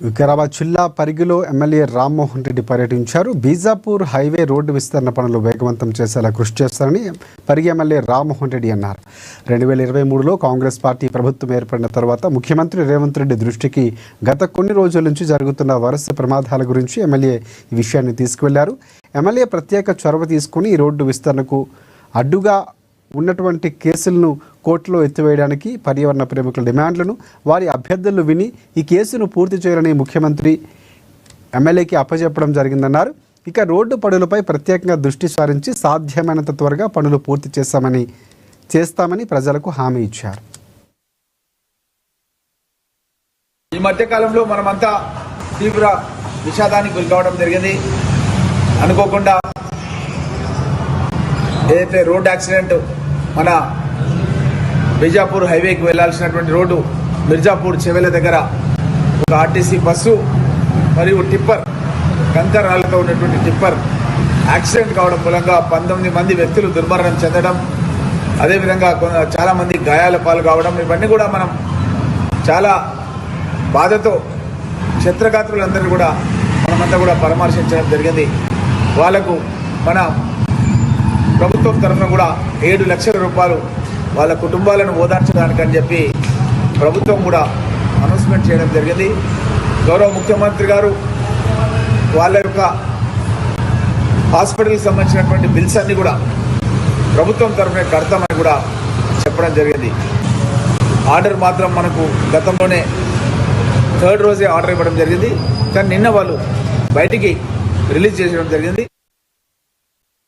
వికారాబాద్ జిల్లా పరిగిలో ఎమ్మెల్యే రామ్మోహన్ రెడ్డి పర్యటించారు. Bijapur highway road విస్తరణ పనులు వేగవంతం చేసేలా కృషి చేస్తారని పరిగి ఎమ్మెల్యే రామ్మోహన్ రెడ్డి అన్నారు. 2023లో కాంగ్రెస్ పార్టీ ప్రభుత్వం ఏర్పడిన తర్వాత ముఖ్యమంత్రి రేవంత్ రెడ్డి దృష్టికి గత కొన్ని రోజుల నుంచి జరుగుతున్న వరుస ప్రమాదాల గురించి ఎమ్మెల్యే ఈ విషయాన్ని తీసుకువెళ్లారు. ఎమ్మెల్యే ప్రత్యేక చొరవ తీసుకుని ఈ రోడ్డు విస్తరణకు అడ్డుగా ఉన్నటువంటి కేసులను కోర్టులో ఎత్తివేయడానికి పర్యావరణ ప్రేమికుల డిమాండ్లను, వారి అభ్యర్థులను విని ఈ కేసును పూర్తి చేయాలని ముఖ్యమంత్రి ఎమ్మెల్యేకి అప్పచెప్పడం జరిగిందన్నారు. ఇక రోడ్డు పనులపై ప్రత్యేకంగా దృష్టి సారించి సాధ్యమైనంత త్వరగా పనులు పూర్తి చేస్తామని ప్రజలకు హామీ ఇచ్చారు. ఈ మధ్య కాలంలో మనమంతా తీవ్ర విషాదానికి గురికావడం జరిగింది. అనుకోకుండా ఏదైతే రోడ్ యాక్సిడెంట్ మన బీజాపూర్ హైవేకి వెళ్లాల్సినటువంటి రోడ్డు మిర్జాపూర్ చెవెల దగ్గర ఒక ఆర్టీసీ బస్సు మరియు టిప్పర్, కంకర రాళ్లతో ఉన్నటువంటి టిప్పర్ యాక్సిడెంట్ కావడం మూలంగా 19 మంది వ్యక్తులు దుర్మరణం చెందడం, అదేవిధంగా చాలామంది గాయాల పాలు కావడం, ఇవన్నీ కూడా మనం చాలా బాధతో క్షేత్రగాత్రులందరూ కూడా మనమంతా కూడా పరామర్శించడం జరిగింది. వాళ్లకు మన ప్రభుత్వం తరఫున కూడా 7 లక్షల రూపాయలు వాళ్ళ కుటుంబాలను ఓదార్చడానికి అని చెప్పి ప్రభుత్వం కూడా అనౌన్స్మెంట్ చేయడం జరిగింది. గౌరవ ముఖ్యమంత్రి గారు వాళ్ళ యొక్క హాస్పిటల్కి సంబంధించినటువంటి బిల్స్ అన్ని కూడా ప్రభుత్వం తరఫున కడతామని కూడా చెప్పడం జరిగింది. ఆర్డర్ మాత్రం మనకు గతంలోనే 3rd రోజే ఆర్డర్ ఇవ్వడం జరిగింది. కానీ నిన్న వాళ్ళు బయటికి రిలీజ్ చేసడం జరిగింది.